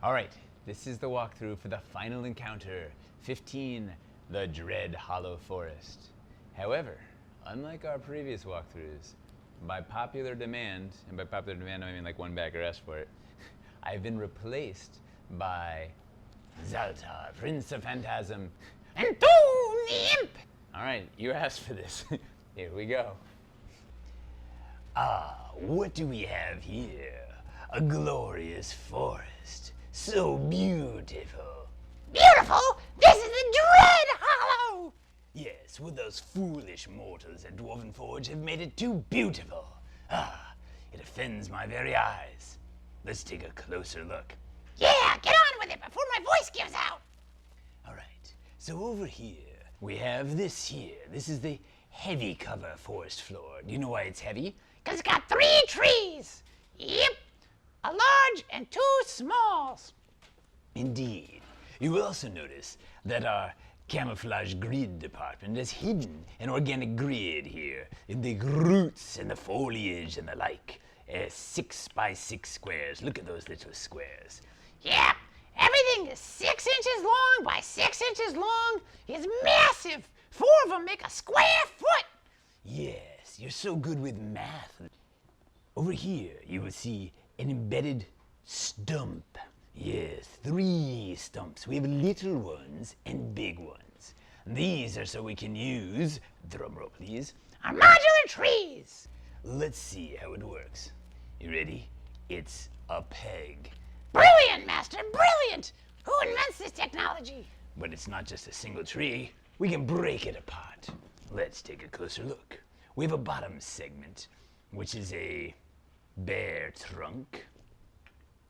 Alright, this is the walkthrough for the final encounter, 15, the Dreadhollow Forest. However, unlike our previous walkthroughs, by popular demand, and by popular demand I mean like one backer asked for it, I've been replaced by Zaltar, Prince of Phantasm, and Doom the Imp! Alright, you asked for this. Here we go. Ah, what do we have here? A glorious forest. So beautiful. Beautiful? This is the Dreadhollow! Yes, well, those foolish mortals at Dwarven Forge have made it too beautiful. Ah, it offends my very eyes. Let's take a closer look. Yeah, get on with it before my voice gives out! Alright, so over here, we have this here. This is the heavy cover forest floor. Do you know why it's heavy? Because it's got 3 trees! Yep! A large and 2 smalls. Indeed. You will also notice that our camouflage grid department has hidden an organic grid here in the roots and the foliage and the like. 6 by 6 squares. Look at those little squares. Yep. Everything is 6 inches long by 6 inches long. It's massive. 4 of them make a square foot. Yes, you're so good with math. Over here, you will see an embedded stump. Yes, 3 stumps. We have little ones and big ones. These are so we can use, drumroll please, our modular trees. Let's see how it works. You ready? It's a peg. Brilliant, Master, brilliant! Who invents this technology? But it's not just a single tree. We can break it apart. Let's take a closer look. We have a bottom segment, which is a bare trunk.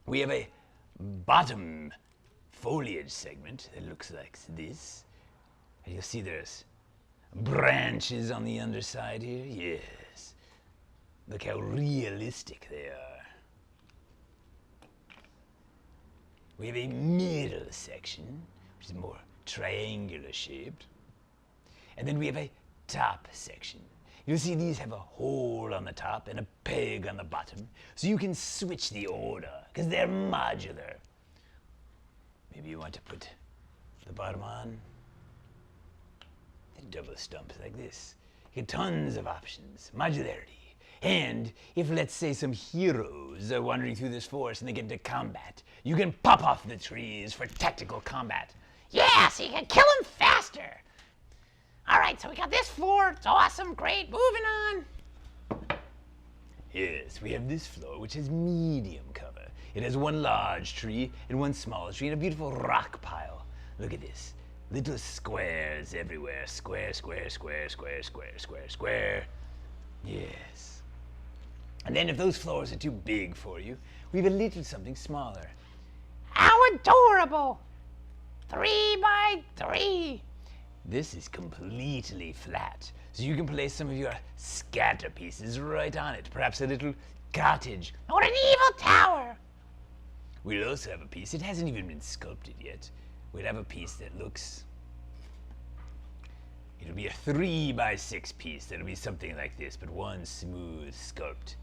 We have a bottom foliage segment that looks like this. And you'll see there's branches on the underside here. Yes. Look how realistic they are. We have a middle section, which is more triangular shaped. And then we have a top section. You'll see these have a hole on the top and a peg on the bottom, so you can switch the order, because they're modular. Maybe you want to put the bottom on. The double stumps like this. You get tons of options, modularity. And if, let's say, some heroes are wandering through this forest and they get into combat, you can pop off the trees for tactical combat. Yeah, so you can kill them faster. All right, so we got this floor. It's awesome, great. Moving on. Yes, we have this floor, which has medium cover. It has 1 large tree and 1 small tree and a beautiful rock pile. Look at this. Little squares everywhere. Square, square, square, square, square, square, square. Yes. And then if those floors are too big for you, we have a little something smaller. How adorable! 3 by 3. This is completely flat, so you can place some of your scatter pieces right on it. Perhaps a little cottage or an evil tower. We'll also have a piece, it hasn't even been sculpted yet. We'll have a piece that looks, it'll be a 3 by 6 piece. That'll be something like this, but one smooth sculpt.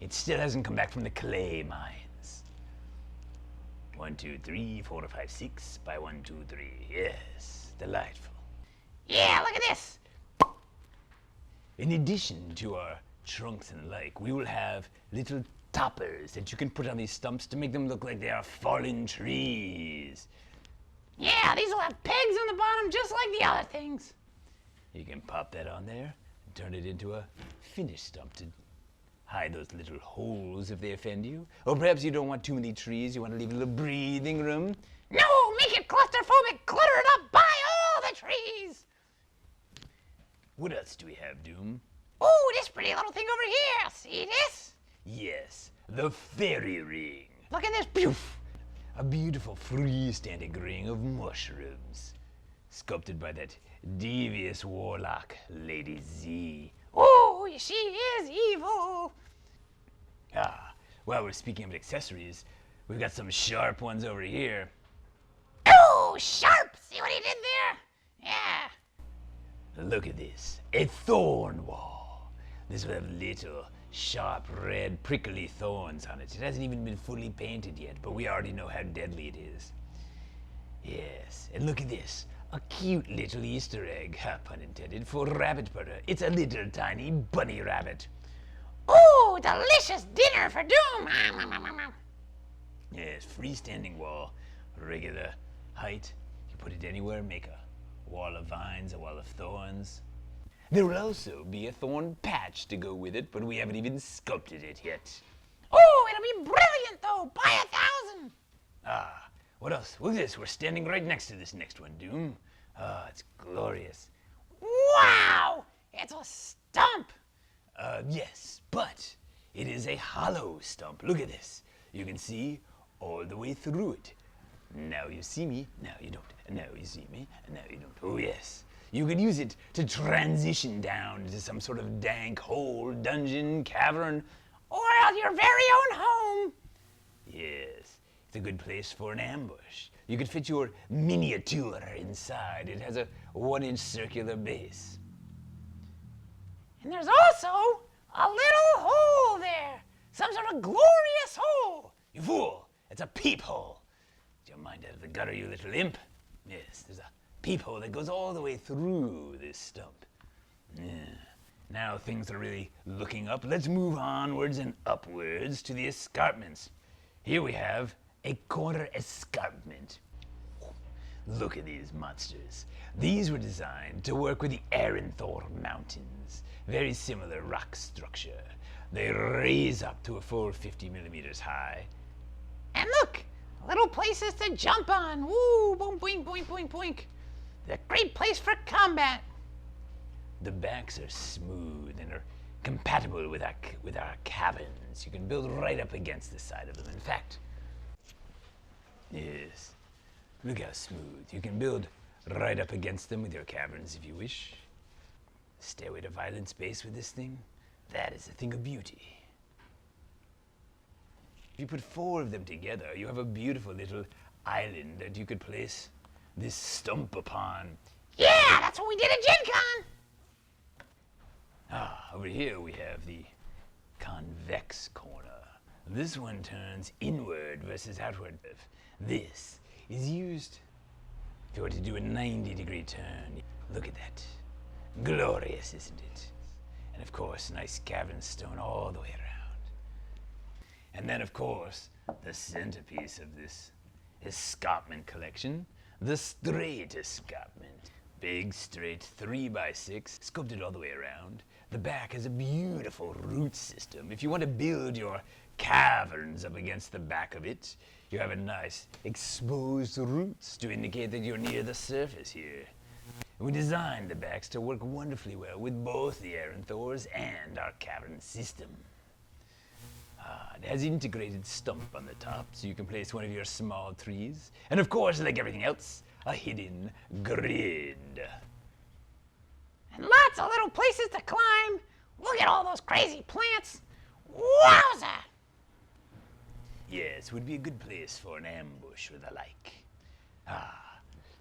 It still hasn't come back from the clay mines. 1, 2, 3, 4, 5, 6 by 1, 2, 3. Yes, delightful. Yeah, look at this! In addition to our trunks and the like, we will have little toppers that you can put on these stumps to make them look like they are fallen trees. Yeah, these will have pegs on the bottom just like the other things. You can pop that on there and turn it into a finished stump to hide those little holes if they offend you. Or perhaps you don't want too many trees, you want to leave a little breathing room. No, make it claustrophobic, clutter it up, buy all the trees! What else do we have, Doom? Oh, this pretty little thing over here. See this? Yes, the fairy ring. Look at this. Poof! A beautiful freestanding ring of mushrooms. Sculpted by that devious warlock, Lady Z. Oh, she is evil. Ah, well, we're speaking of accessories. We've got some sharp ones over here. Oh, sharp! See what he did there? Yeah. Look at this, a thorn wall. This will have little sharp, red, prickly thorns on it. It hasn't even been fully painted yet, but we already know how deadly it is. Yes, and look at this. A cute little Easter egg, pun intended, for rabbit butter. It's a little tiny bunny rabbit. Ooh, delicious dinner for Doom! Yes, freestanding wall, regular height. You put it anywhere, make a wall of vines, a wall of thorns. There will also be a thorn patch to go with it, but we haven't even sculpted it yet. Ooh, it'll be brilliant though, by 1,000! Ah, what else? Look at this, we're standing right next to this next one, Doom. Ah, it's glorious. Wow! It's a stump! Yes, but it is a hollow stump. Look at this. You can see all the way through it. Now you see me, now you don't. Now you see me, and now you don't. Oh yes. You could use it to transition down to some sort of dank hole, dungeon, cavern, Or your very own home! yes. It's a good place for an ambush. You could fit your miniature inside. It has a 1-inch circular base. And there's also a little hole there! Some sort of glorious hole! You fool! It's a peephole. Get your mind out of the gutter, you little imp. Yes, there's a peephole that goes all the way through this stump. Yeah. Now things are really looking up. Let's move onwards and upwards to the escarpments. Here we have a corner escarpment. Look at these monsters. These were designed to work with the Arenthor Mountains. Very similar rock structure. They raise up to a full 50 millimeters high. And look! Little places to jump on! Woo! Boom, boink, boink, boink, boink! They're a great place for combat! The backs are smooth and are compatible with our caverns. You can build right up against the side of them. In fact, yes, look how smooth. You can build right up against them with your caverns if you wish. Stairway to Violence base with this thing, that is a thing of beauty. If you put 4 of them together, you have a beautiful little island that you could place this stump upon. Yeah, that's what we did at Gen Con! Ah, over here we have the Convex Corner. This one turns inward versus outward. This is used if you were to do a 90-degree turn. Look at that. Glorious, isn't it? And of course, nice cavern stone all the way around. And then, of course, the centerpiece of this escarpment collection, the straight escarpment. Big, straight, 3x6, sculpted all the way around. The back has a beautiful root system. If you want to build your caverns up against the back of it, you have a nice exposed roots to indicate that you're near the surface here. We designed the backs to work wonderfully well with both the Arenthors and our cavern system. It has integrated stump on the top, so you can place one of your small trees. And of course, like everything else, a hidden grid. And lots of little places to climb! Look at all those crazy plants! Wowza! Yes, would be a good place for an ambush or the like.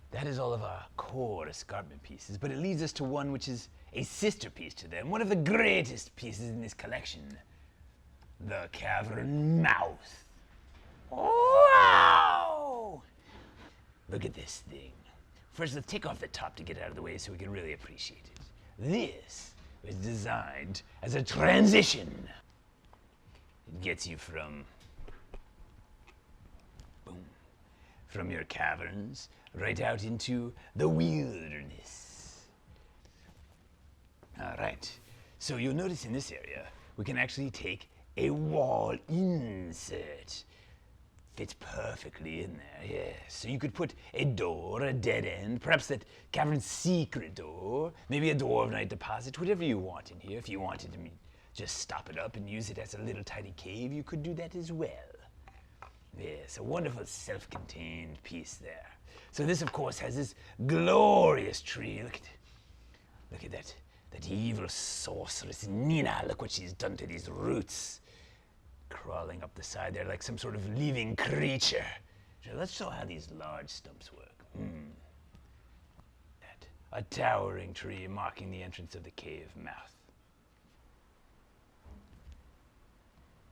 That is all of our core escarpment pieces, but it leads us to one which is a sister piece to them, one of the greatest pieces in this collection. The Cavern Mouse. Wow! Look at this thing. First, let's take off the top to get out of the way so we can really appreciate it. This was designed as a transition. It gets you from your caverns right out into the wilderness. All right, so you'll notice in this area, we can actually take a wall insert. Fits perfectly in there, yes. So you could put a door, a dead end, perhaps that cavern's secret door, maybe a dwarvenite deposit, whatever you want in here. If you wanted to just stop it up and use it as a little tiny cave, you could do that as well. Yes, a wonderful self-contained piece there. So this, of course, has this glorious tree. Look at that evil sorceress Nina. Look what she's done to these roots. Crawling up the side there like some sort of living creature. So let's show how these large stumps work. A towering tree marking the entrance of the cave mouth.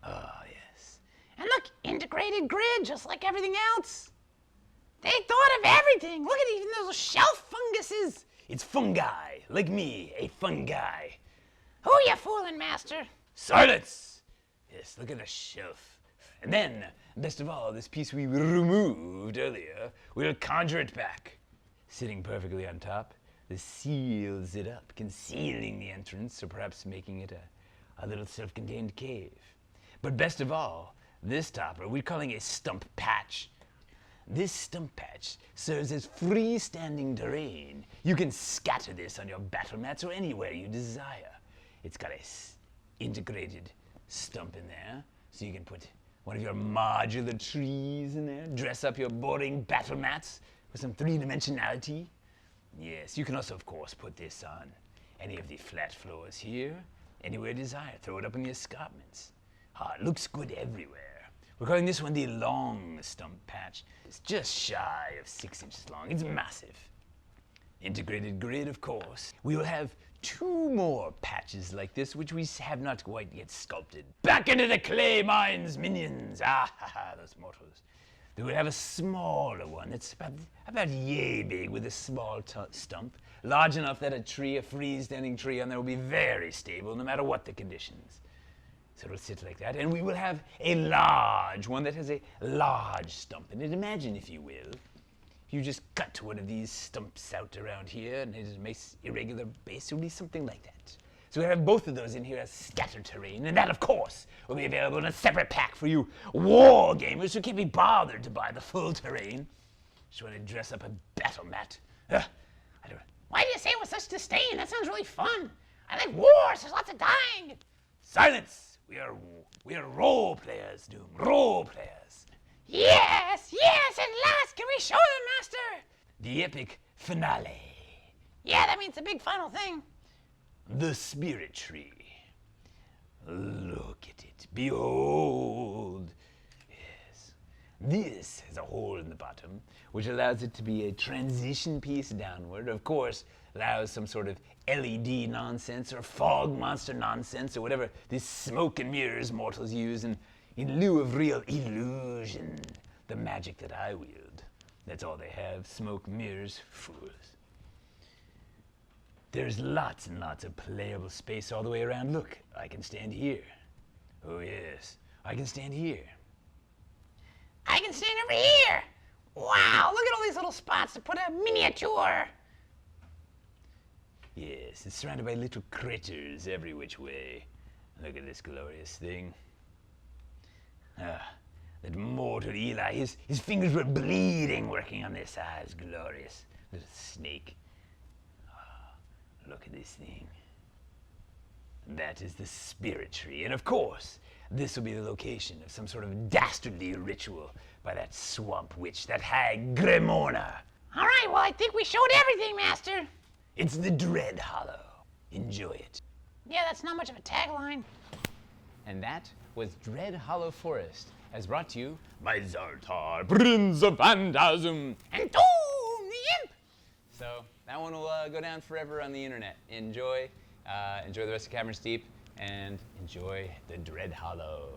Ah, yes. And look, integrated grid, just like everything else. They thought of everything. Look at even those shelf funguses. It's fungi, like me, a fun guy. Who you fooling, Master? Silence! Yes, look at the shelf. And then, best of all, this piece we removed earlier, we'll conjure it back. Sitting perfectly on top, this seals it up, concealing the entrance, or perhaps making it a little self-contained cave. But best of all, this topper we're calling a stump patch. This stump patch serves as freestanding terrain. You can scatter this on your battle mats or anywhere you desire. It's got a integrated stump in there, so you can put one of your modular trees in there, dress up your boring battle mats with some three-dimensionality. Yes, you can also, of course, put this on any of the flat floors here, anywhere you desire. Throw it up in the escarpments. It looks good everywhere. We're calling this one the long stump patch. It's just shy of 6 inches long. It's massive. Integrated grid, of course. We will have 2 more patches like this, which we have not quite yet sculpted. Back into the clay mines, minions! Those mortals. They will have a smaller one that's about yay big with a small stump, large enough that a freestanding tree on there will be very stable no matter what the conditions. So it'll sit like that, and we will have a large one that has a large stump in it. Imagine, if you will, you just cut one of these stumps out around here, and it is a nice irregular base. It will be something like that. So we have both of those in here as scatter terrain, and that, of course, will be available in a separate pack for you war gamers who can't be bothered to buy the full terrain. Just want to dress up a battle mat. Why do you say it with such disdain? That sounds really fun. I like wars. There's lots of dying. Silence! We are role players, Doom. Role players. Yes, at last. Can we show them, Master? The epic finale. Yeah, that means the big final thing. The spirit tree. Look at it. Behold. Yes. This has a hole in the bottom, which allows it to be a transition piece downward. Of course, allows some sort of LED nonsense or fog monster nonsense or whatever these smoke and mirrors mortals use in lieu of real illusion. The magic that I wield. That's all they have. Smoke, mirrors, fools. There's lots and lots of playable space all the way around. Look, I can stand here. Oh yes, I can stand here. I can stand over here. Wow, look at all these little spots to put a miniature. Yes, it's surrounded by little critters every which way. Look at this glorious thing. That mortal Eli, his fingers were bleeding working on this. It's glorious. Little snake. Look at this thing. That is the spirit tree. And of course, this will be the location of some sort of dastardly ritual by that swamp witch, that hag Gremona. All right, well, I think we showed everything, Master. It's the Dreadhollow. Enjoy it. Yeah, that's not much of a tagline. And that was Dreadhollow Forest, as brought to you by Zartar, Prince of Phantasm. And Doom, the Imp. So that one will go down forever on the internet. Enjoy the rest of Caverns Deep, and Enjoy the Dreadhollow.